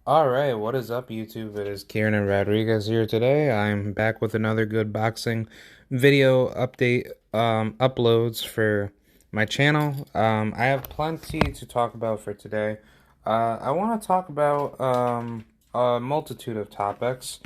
Alright, what is up YouTube? It is Kieran Rodriguez here today. I'm back with another good boxing video update uploads for my channel. I have plenty to talk about for today. I want to talk about a multitude of topics.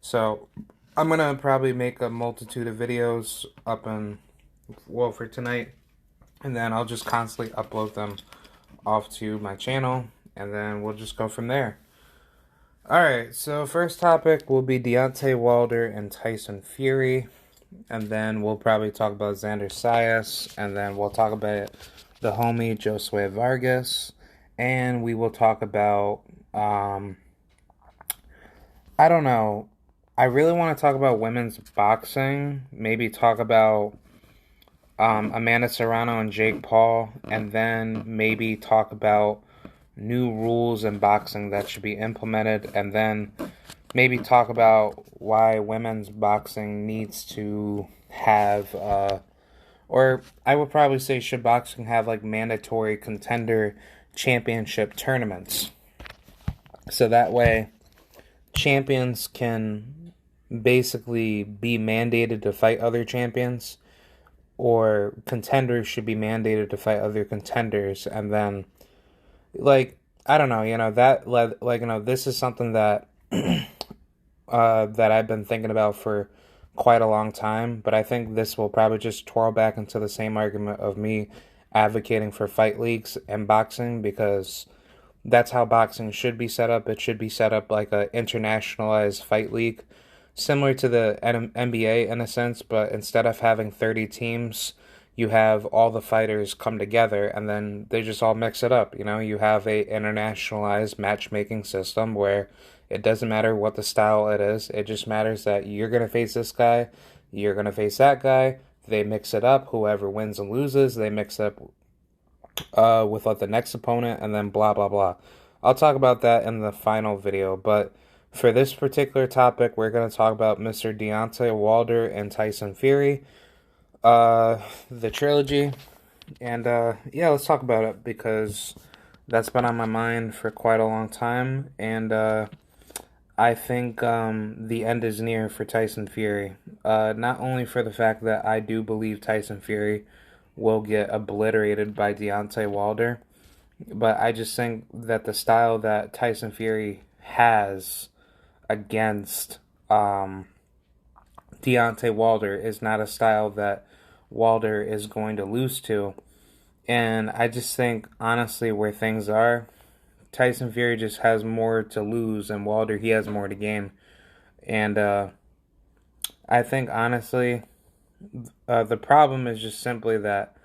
So I'm gonna probably make a multitude of videos for tonight, and then I'll just constantly upload them off to my channel, and then we'll just go from there. Alright, so first topic will be Deontay Wilder and Tyson Fury, and then we'll probably talk about Xander Sayas, and then we'll talk about the homie Josue Vargas, and we will talk about, I don't know, I really want to talk about women's boxing, maybe talk about Amanda Serrano and Jake Paul, and then maybe talk about new rules in boxing that should be implemented, and then maybe talk about why women's boxing needs to have, or I would probably say, should boxing have like mandatory contender championship tournaments? So that way, champions can basically be mandated to fight other champions, or contenders should be mandated to fight other contenders, and then like I don't know, this is something that that I've been thinking about for quite a long time, but I think this will probably just twirl back into the same argument of me advocating for fight leagues and boxing, because that's how boxing should be set up. It should be set up like a internationalized fight league, similar to the NBA in a sense, but instead of having 30 teams, you have all the fighters come together and then they just all mix it up. You have a internationalized matchmaking system where it doesn't matter what the style it is. It just matters that you're going to face this guy, you're going to face that guy. They mix it up. Whoever wins and loses, they mix up with like the next opponent, and then blah blah blah. I'll talk about that in the final video, but for this particular topic, we're going to talk about Mr. Deontay Wilder and Tyson Fury, the trilogy, and yeah, let's talk about it, because that's been on my mind for quite a long time, and I think the end is near for Tyson Fury. Not only for the fact that I do believe Tyson Fury will get obliterated by Deontay Wilder, but I just think that the style that Tyson Fury has against Deontay Wilder is not a style that Wilder is going to lose to. And I just think, honestly, where things are, Tyson Fury just has more to lose, and Wilder, he has more to gain. And I think, honestly, the problem is just simply that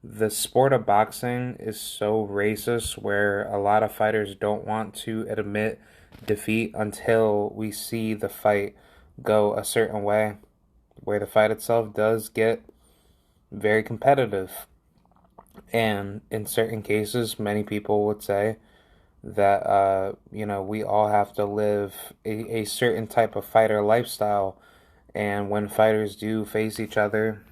the sport of boxing is so racist, where a lot of fighters don't want to admit defeat until we see the fight go a certain way, where the fight itself does get very competitive. And in certain cases, many people would say that, we all have to live a certain type of fighter lifestyle. And when fighters do face each other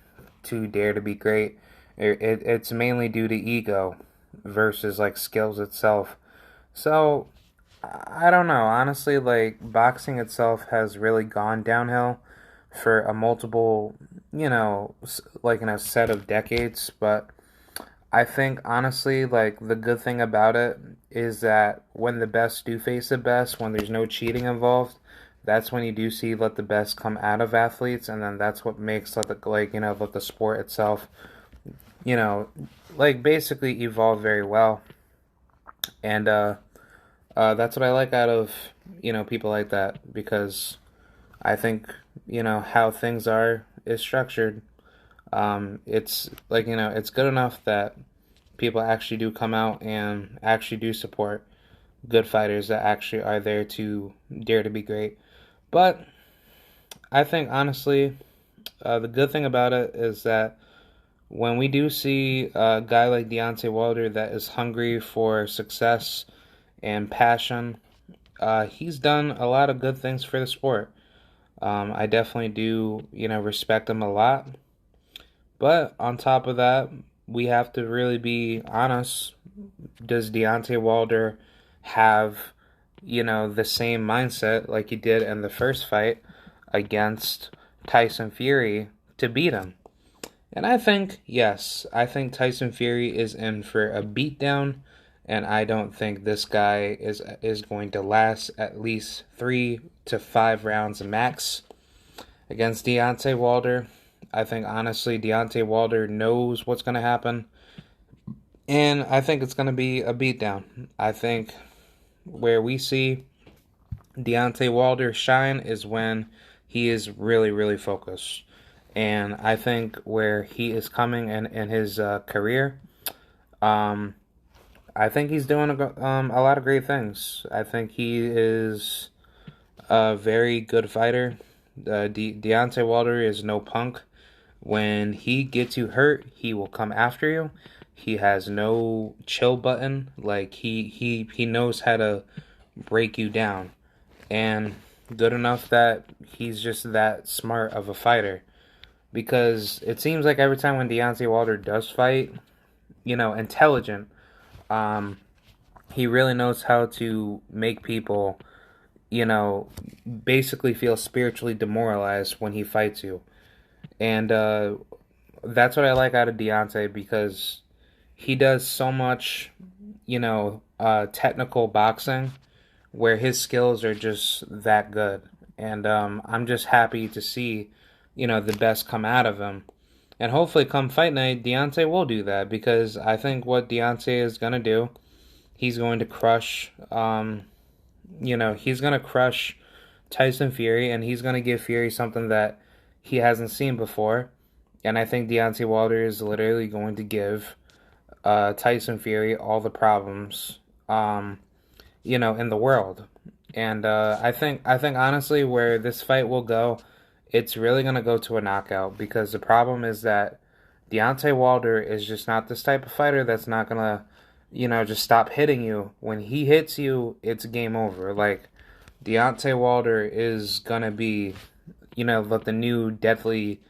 to dare to be great, it's mainly due to ego versus like skills itself. So I don't know. Honestly, like, boxing itself has really gone downhill for a multiple, set of decades. But I think, honestly, like, the good thing about it is that when the best do face the best, when there's no cheating involved, that's when you do see let the best come out of athletes, and then that's what makes let the sport itself, basically evolve very well. And that's what I like out of, people like that, because I think, how things are is structured. It's it's good enough that people actually do come out and actually do support good fighters that actually are there to dare to be great. But I think, honestly, the good thing about it is that when we do see a guy like Deontay Wilder that is hungry for success and passion, he's done a lot of good things for the sport. I definitely do, respect him a lot. But on top of that, we have to really be honest. Does Deontay Wilder have the same mindset like he did in the first fight against Tyson Fury to beat him. And I think, yes, I think Tyson Fury is in for a beatdown, and I don't think this guy is going to last at least 3 to 5 rounds max against Deontay Wilder. I think honestly, Deontay Wilder knows what's going to happen, and I think it's going to be a beatdown. I think where we see Deontay Wilder shine is when he is really, really focused. And I think where he is coming in his career, um, I think he's doing a lot of great things. I think he is a very good fighter. Deontay Wilder is no punk. When he gets you hurt, he will come after you. He has no chill button. Like he knows how to break you down. And good enough that he's just that smart of a fighter. Because it seems like every time when Deontay Wilder does fight, intelligent, um, he really knows how to make people, basically feel spiritually demoralized when he fights you. And that's what I like out of Deontay because he does so much, technical boxing where his skills are just that good. And I'm just happy to see, the best come out of him. And hopefully, come fight night, Deontay will do that because I think what Deontay is going to do, he's going to crush, he's going to crush Tyson Fury and he's going to give Fury something that he hasn't seen before. And I think Deontay Wilder is literally going to give Tyson Fury all the problems, in the world. And I think honestly, where this fight will go, it's really gonna go to a knockout because the problem is that Deontay Wilder is just not this type of fighter that's not gonna, just stop hitting you. When he hits you, it's game over. Like Deontay Wilder is gonna be, like the new deadly,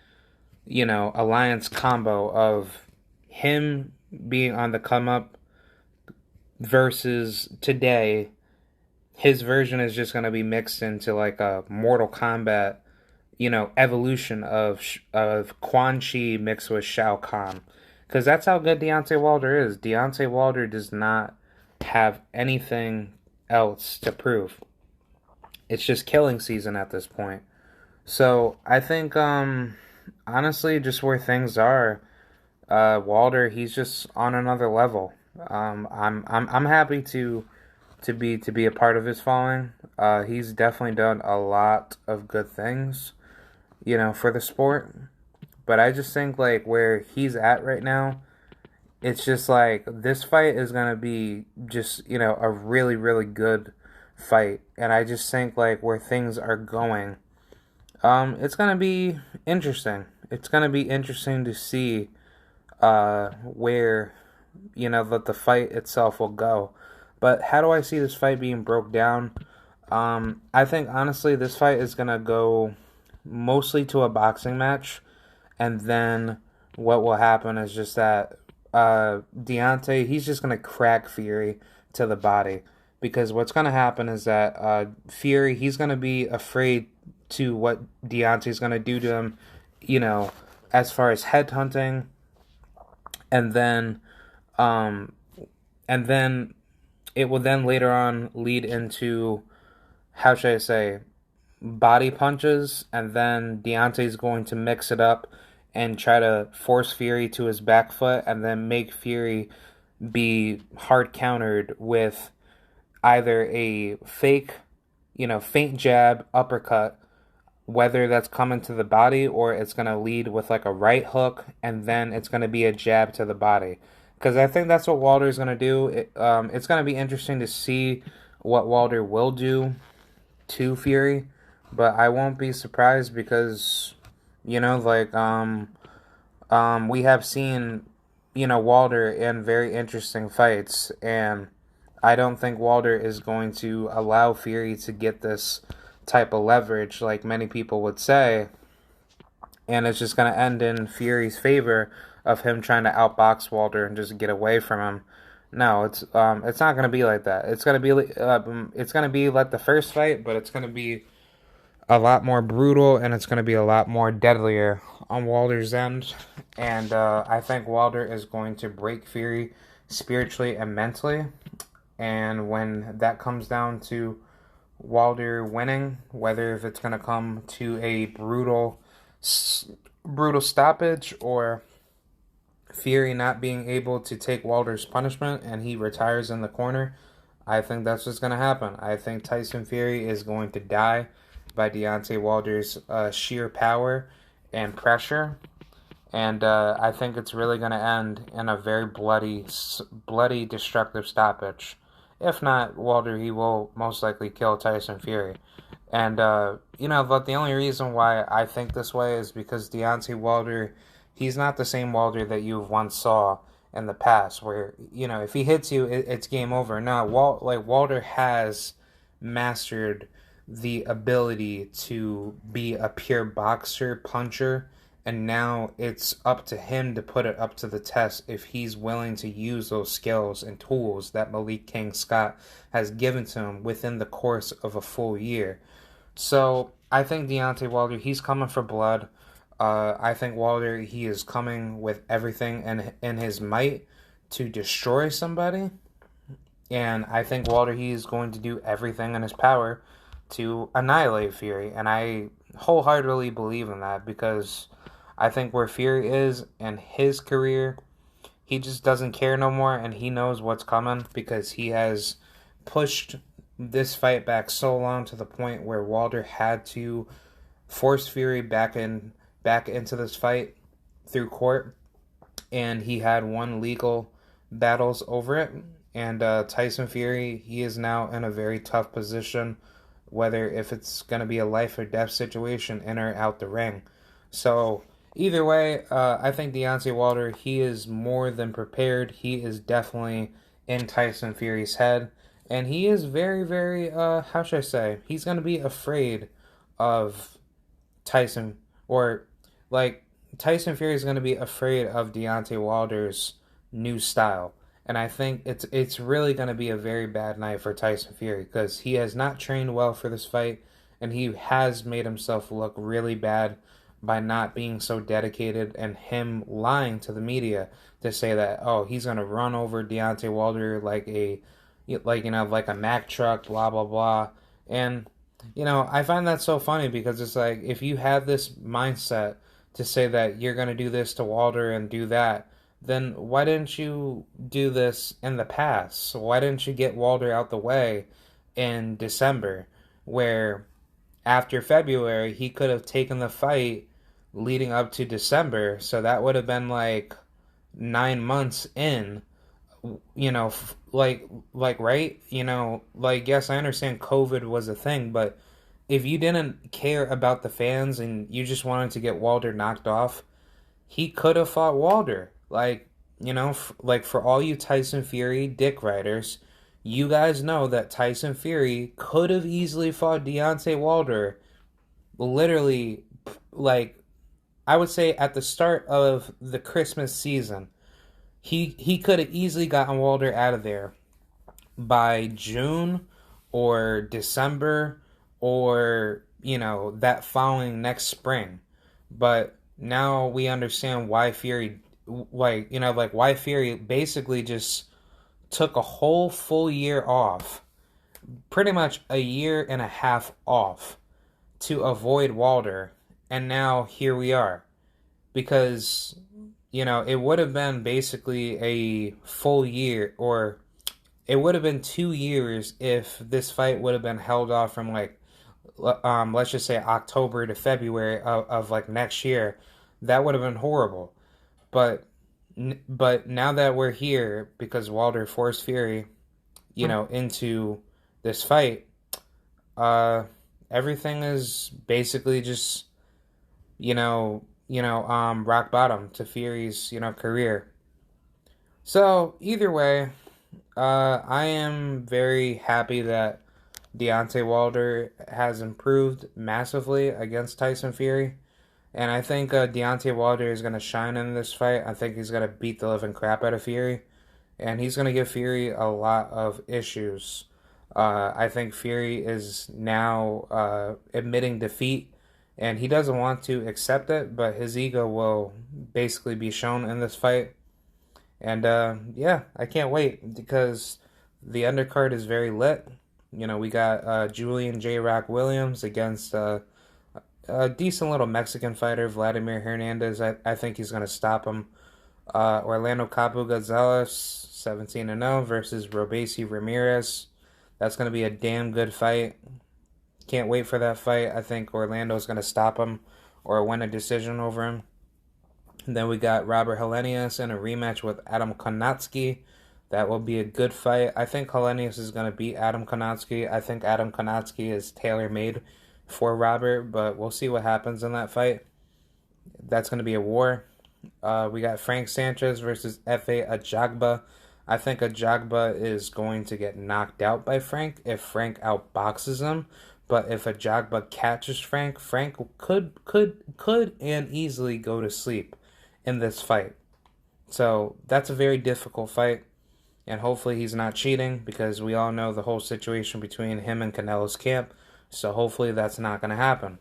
alliance combo of him being on the come up versus today his version is just going to be mixed into like a Mortal Kombat, evolution of Quan Chi mixed with Shao Kahn, because that's how good Deontay Wilder is. Deontay Wilder does not have anything else to prove. It's just killing season at this point. So I think, honestly, just where things are, Wilder, he's just on another level. I'm happy to be a part of his falling. He's definitely done a lot of good things, for the sport. But I just think like where he's at right now, it's just like this fight is gonna be just a really really good fight, and I just think like where things are going, it's gonna be interesting. It's gonna be interesting to see where that the fight itself will go. But how do I see this fight being broke down? I think honestly this fight is gonna go mostly to a boxing match, and then what will happen is just that Deontay, he's just gonna crack Fury to the body, because what's gonna happen is that Fury, he's gonna be afraid to what Deontay's gonna do to him, as far as headhunting, and then um, and then it will then later on lead into, how should I say, body punches, and then Deontay's going to mix it up and try to force Fury to his back foot, and then make Fury be hard countered with either a fake, feint jab, uppercut, whether that's coming to the body or it's going to lead with like a right hook, and then it's going to be a jab to the body. Because I think that's what Wilder's going to do. It's going to be interesting to see what Wilder will do to Fury, but I won't be surprised because, we have seen, Wilder in very interesting fights, and I don't think Wilder is going to allow Fury to get this type of leverage like many people would say, and it's just going to end in Fury's favor of him trying to outbox Wilder and just get away from him. No, it's not gonna be like that. It's gonna be like the first fight, but it's gonna be a lot more brutal and it's gonna be a lot more deadlier on Wilder's end. And I think Wilder is going to break Fury spiritually and mentally. And when that comes down to Wilder winning, whether if it's gonna come to a brutal stoppage or Fury not being able to take Wilder's punishment and he retires in the corner, I think that's what's going to happen. I think Tyson Fury is going to die by Deontay Wilder's sheer power and pressure. And I think it's really going to end in a very bloody, destructive stoppage. If not Wilder, he will most likely kill Tyson Fury. And, but the only reason why I think this way is because Deontay Wilder, he's not the same Wilder that you once saw in the past, where, if he hits you, it's game over. No, Wilder has mastered the ability to be a pure boxer, puncher, and now it's up to him to put it up to the test if he's willing to use those skills and tools that Malik King Scott has given to him within the course of a full year. So I think Deontay Wilder, he's coming for blood. I think Wilder, he is coming with everything in his might to destroy somebody. And I think Wilder, he is going to do everything in his power to annihilate Fury. And I wholeheartedly believe in that because I think where Fury is in his career, he just doesn't care no more and he knows what's coming because he has pushed this fight back so long to the point where Wilder had to force Fury back into this fight through court, and he had won legal battles over it. And Tyson Fury, he is now in a very tough position, whether if it's going to be a life or death situation in or out the ring. So either way, I think Deontay Wilder, he is more than prepared. He is definitely in Tyson Fury's head. And he is very, very, how should I say? He's going to be afraid of Tyson, or like Tyson Fury is going to be afraid of Deontay Wilder's new style. And I think it's really going to be a very bad night for Tyson Fury because he has not trained well for this fight and he has made himself look really bad by not being so dedicated and him lying to the media to say that, oh, he's going to run over Deontay Wilder like a Mack truck, blah blah blah. And I find that so funny because it's like if you have this mindset to say that you're going to do this to Wilder and do that, then why didn't you do this in the past? Why didn't you get Wilder out the way in December, where after February he could have taken the fight leading up to December, so that would have been like 9 months in, right, yes, I understand COVID was a thing, but if you didn't care about the fans and you just wanted to get Wilder knocked off, he could have fought Wilder. For all you Tyson Fury dick riders, you guys know that Tyson Fury could have easily fought Deontay Wilder literally, like, I would say at the start of the Christmas season. He could have easily gotten Wilder out of there by June or December or, that following next spring. But now we understand why Fury, why Fury basically just took a whole full year off, pretty much a year and a half off to avoid Wilder. And now here we are. Because, it would have been basically a full year, or it would have been 2 years if this fight would have been held off from let's just say October to February of like next year. That would have been horrible. But now that we're here because Wilder forced Fury, into this fight, everything is basically just, rock bottom to Fury's, career. So either way, I am very happy that Deontay Wilder has improved massively against Tyson Fury. And I think Deontay Wilder is going to shine in this fight. I think he's going to beat the living crap out of Fury. and he's going to give Fury a lot of issues. I think Fury is now admitting defeat, and he doesn't want to accept it, but his ego will basically be shown in this fight. And yeah, I can't wait because the undercard is very lit. You know, we got Julian J. Rock Williams against a decent little Mexican fighter, Vladimir Hernandez. I think he's going to stop him. Orlando Capo Gonzalez, 17-0 versus Robesi Ramirez. That's going to be a damn good fight. Can't wait for that fight. I think Orlando's going to stop him or win a decision over him. And then we got Robert Helenius in a rematch with Adam Konatsky. That will be a good fight. I think Helenius is going to beat Adam Konatsky. I think Adam Konatsky is tailor-made for Robert, but we'll see what happens in that fight. That's going to be a war. We got Frank Sanchez versus Efe Ajagba. I think Ajagba is going to get knocked out by Frank if Frank outboxes him. But if Ajagba catches Frank, Frank could and easily go to sleep in this fight. So that's a very difficult fight. And hopefully he's not cheating because we all know the whole situation between him and Canelo's camp. So hopefully that's not going to happen.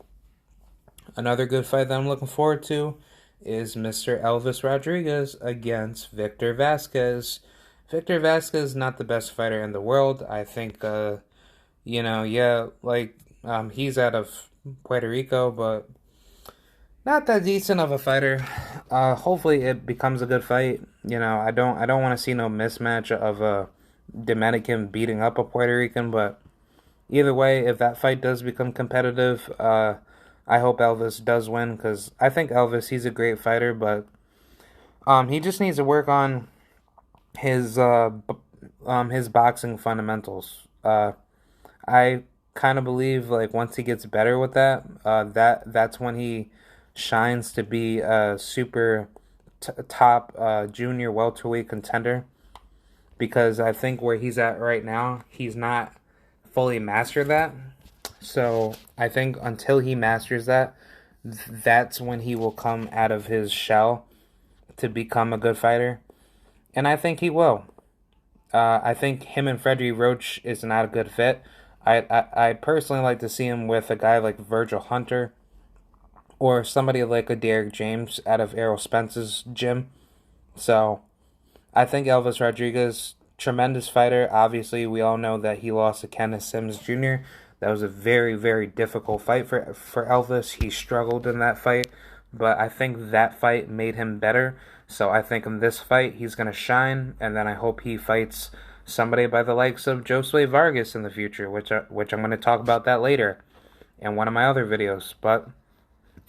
Another good fight that I'm looking forward to is Mr. Elvis Rodriguez against Victor Vasquez. Victor Vasquez is not the best fighter in the world. I think, he's out of Puerto Rico, but not that decent of a fighter. Hopefully it becomes a good fight. You know, I don't want to see no mismatch of a Dominican beating up a Puerto Rican, but either way, if that fight does become competitive, I hope Elvis does win because I think Elvis, he's a great fighter, but he just needs to work on his boxing fundamentals. I kind of believe like once he gets better with that, that's when he shines to be a super top junior welterweight contender. Because I think where he's at right now, he's not fully mastered that. So I think until he masters that, that's when he will come out of his shell to become a good fighter. And I think he will. I think him and Freddie Roach is not a good fit. I personally like to see him with a guy like Virgil Hunter or somebody like a Derek James out of Errol Spence's gym. So I think Elvis Rodriguez, tremendous fighter. Obviously, we all know that he lost to Kenneth Sims Jr. That was a very, very difficult fight for Elvis. He struggled in that fight, but I think that fight made him better. So I think in this fight, he's going to shine, and then I hope he fights somebody by the likes of Josue Vargas in the future, which I'm going to talk about that later in one of my other videos. But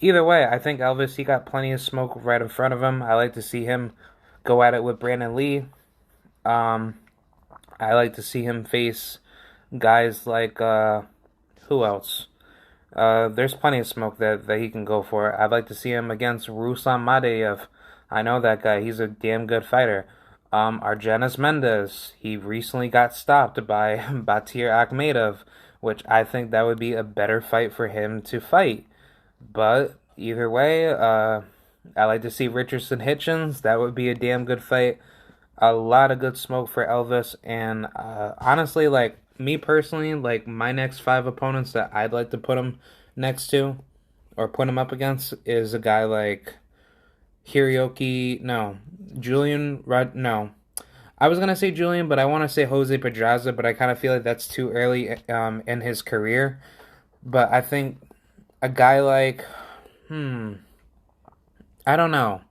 either way, I think Elvis, he got plenty of smoke right in front of him. I like to see him go at it with Brandon Lee. I like to see him face guys like, who else? There's plenty of smoke that he can go for. I'd like to see him against Ruslan Madaev. I know that guy. He's a damn good fighter. Argenis Mendez. He recently got stopped by Batir Akhmedov, which I think that would be a better fight for him to fight. But either way, I like to see Richardson Hitchens. That would be a damn good fight. A lot of good smoke for Elvis. And honestly, like, me personally, like, my next 5 opponents that I'd like to put him next to or put him up against is a guy like Julian. I was going to say Julian, but I want to say Jose Pedraza, but I kind of feel like that's too early in his career. But I think a guy like, I don't know.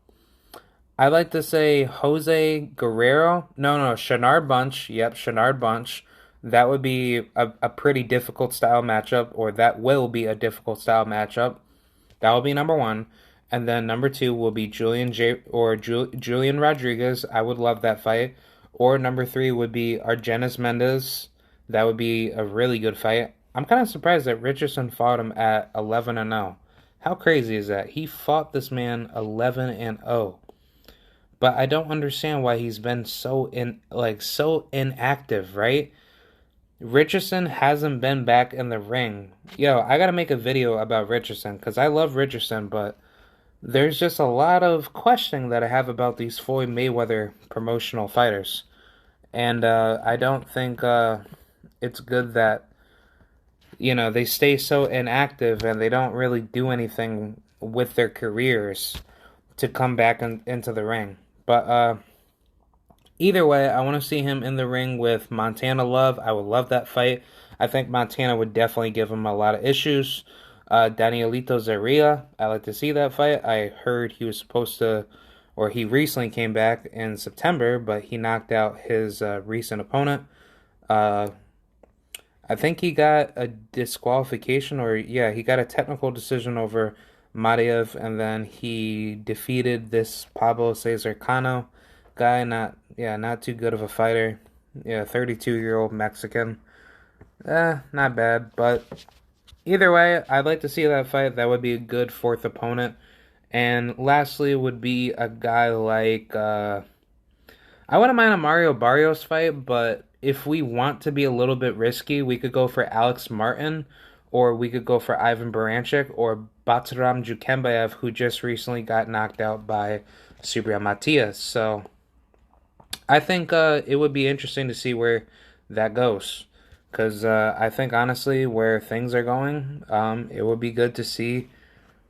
I like to say Jose Guerrero. No, Shanard Bunch. Yep, Shanard Bunch. That would be a pretty difficult style matchup, or that will be a difficult style matchup. That will be number 1. And then number 2 will be Julian Rodriguez. I would love that fight. Or number 3 would be Argenis Mendez. That would be a really good fight. I'm kind of surprised that Richardson fought him at 11-0. How crazy is that? He fought this man 11-0. But I don't understand why he's been so inactive, right? Richardson hasn't been back in the ring. Yo, I gotta make a video about Richardson because I love Richardson, but there's just a lot of questioning that I have about these Floyd Mayweather promotional fighters. And I don't think it's good that, they stay so inactive and they don't really do anything with their careers to come back into the ring. But either way, I want to see him in the ring with Montana Love. I would love that fight. I think Montana would definitely give him a lot of issues. Danielito Zarria, I like to see that fight. I heard he was supposed to, or he recently came back in September, but he knocked out his recent opponent. Uh, I think he got a disqualification, or yeah, he got a technical decision over Mariev, and then he defeated this Pablo Cesar Cano guy. Not too good of a fighter. Yeah, 32-year-old Mexican. Not bad, but either way, I'd like to see that fight. That would be a good fourth opponent. And lastly, would be a guy like I wouldn't mind a Mario Barrios fight, but if we want to be a little bit risky, we could go for Alex Martin, or we could go for Ivan Baranchik, or Batram Jukembayev, who just recently got knocked out by Subriel Matias. So I think it would be interesting to see where that goes. Because I think, honestly, where things are going, it would be good to see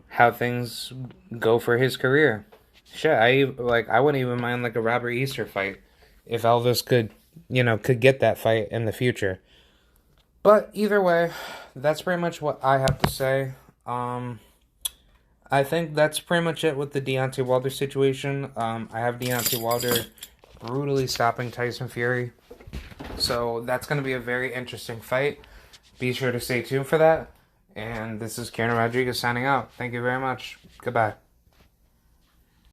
how things go for his career. Shit, I wouldn't even mind like a Robert Easter fight if Elvis could get that fight in the future. But either way, that's pretty much what I have to say. I think that's pretty much it with the Deontay Wilder situation. I have Deontay Wilder brutally stopping Tyson Fury, so that's going to be a very interesting fight. Be sure to stay tuned for that. And this is Kieran Rodriguez signing out. Thank you very much. Goodbye.